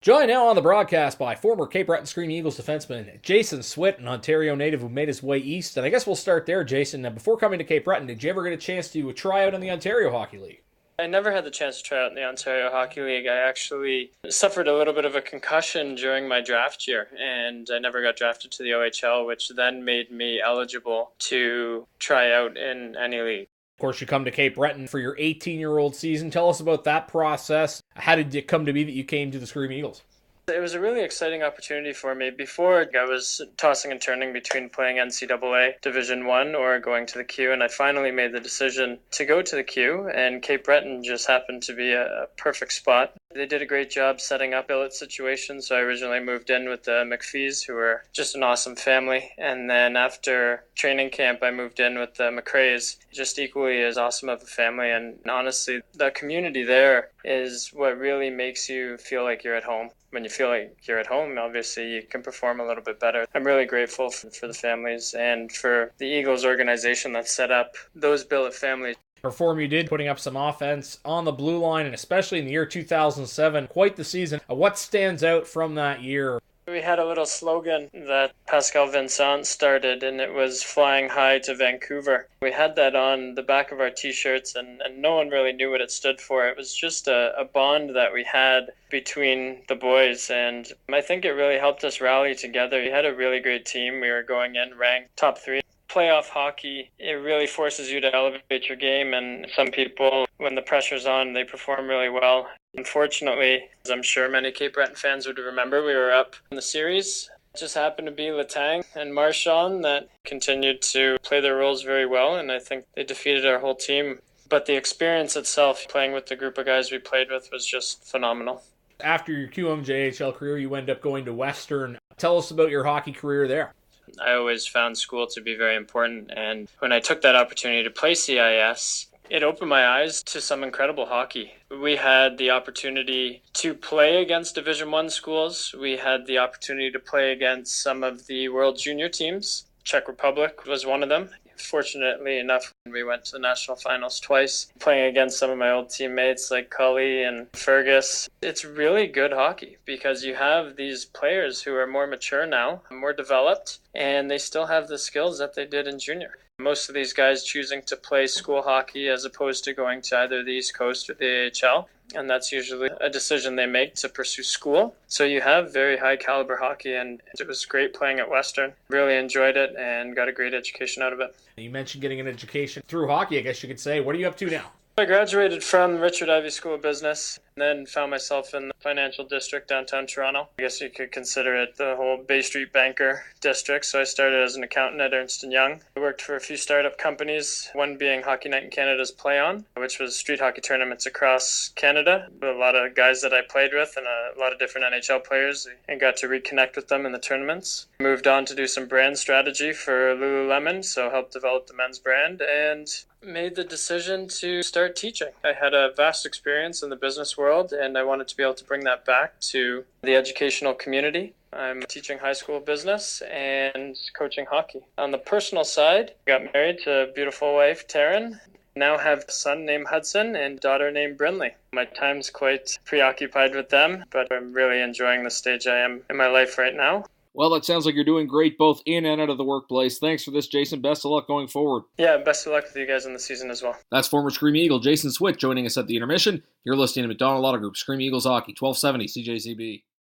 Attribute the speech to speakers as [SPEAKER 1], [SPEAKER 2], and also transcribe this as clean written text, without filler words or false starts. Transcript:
[SPEAKER 1] Joined now on the broadcast by former Cape Breton Screaming Eagles defenseman Jason Swit, an Ontario native who made his way east. And I guess we'll start there, Jason. Now, before coming to Cape Breton, did you ever get a chance to try out in the Ontario Hockey League?
[SPEAKER 2] I never had the chance to try out in the Ontario Hockey League. I actually suffered a little bit of a concussion during my draft year, and I never got drafted to the OHL, which then made me eligible to try out in any league.
[SPEAKER 1] Of course, you come to Cape Breton for your 18-year-old season. Tell us about that process. How did it come to be that you came to the Screaming Eagles?
[SPEAKER 2] It was a really exciting opportunity for me. Before, I was tossing and turning between playing NCAA Division I or going to the Q, and I finally made the decision to go to the Q, and Cape Breton just happened to be a perfect spot. They did a great job setting up billet situations, so I originally moved in with the McPhees, who were just an awesome family, and then after training camp, I moved in with the McRaes, just equally as awesome of a family, and honestly, the community there is what really makes you feel like you're at home. When you feel like you're at home, obviously you can perform a little bit better. I'm really grateful for the families and for the Eagles organization that set up those billet families.
[SPEAKER 1] Perform you did, putting up some offense on the blue line, and especially in the year 2007, quite the season. What stands out from that year?
[SPEAKER 2] We had a little slogan that Pascal Vincent started, and it was "Flying High to Vancouver." We had that on the back of our t-shirts, and no one really knew what it stood for. It was just a bond that we had between the boys, and I think it really helped us rally together. We had a really great team. We were going in ranked top 3. Playoff hockey, it really forces you to elevate your game, and some people, when the pressure's on, they perform really well. Unfortunately, as I'm sure many Cape Breton fans would remember, we were up in the series. It just happened to be Letang and Marchand that continued to play their roles very well, and I think they defeated our whole team. But the experience itself, playing with the group of guys we played with, was just phenomenal.
[SPEAKER 1] After your QMJHL career, you end up going to Western. Tell us about your hockey career there.
[SPEAKER 2] I always found school to be very important, and when I took that opportunity to play CIS, it opened my eyes to some incredible hockey. We had the opportunity to play against Division I schools. We had the opportunity to play against some of the World Junior teams. Czech Republic was one of them. Fortunately enough, we went to the national finals twice, playing against some of my old teammates like Cully and Fergus. It's really good hockey because you have these players who are more mature now, more developed, and they still have the skills that they did in junior. Most of these guys choosing to play school hockey as opposed to going to either the East Coast or the AHL. And that's usually a decision they make to pursue school. So you have very high caliber hockey, and it was great playing at Western. Really enjoyed it and got a great education out of it.
[SPEAKER 1] You mentioned getting an education through hockey, I guess you could say. What are you up to now?
[SPEAKER 2] I graduated from Richard Ivey School of Business and then found myself in the financial district downtown Toronto. I guess you could consider it the whole Bay Street banker district. So I started as an accountant at Ernst & Young. I worked for a few startup companies, one being Hockey Night in Canada's Play On, which was street hockey tournaments across Canada. A lot of guys that I played with and a lot of different NHL players, and got to reconnect with them in the tournaments. Moved on to do some brand strategy for Lululemon, so helped develop the men's brand, and made the decision to start teaching. I had a vast experience in the business world, and I wanted to be able to bring that back to the educational community. I'm teaching high school business and coaching hockey. On the personal side, I got married to a beautiful wife, Taryn. Now have a son named Hudson and daughter named Brinley. My time's quite preoccupied with them, but I'm really enjoying the stage I am in my life right now.
[SPEAKER 1] Well, it sounds like you're doing great both in and out of the workplace. Thanks for this, Jason. Best of luck going forward.
[SPEAKER 2] Yeah, best of luck with you guys in the season as well.
[SPEAKER 1] That's former Screaming Eagle Jason Swit joining us at the intermission. You're listening to McDonald Auto Group, Screaming Eagles Hockey, 1270 CJCB.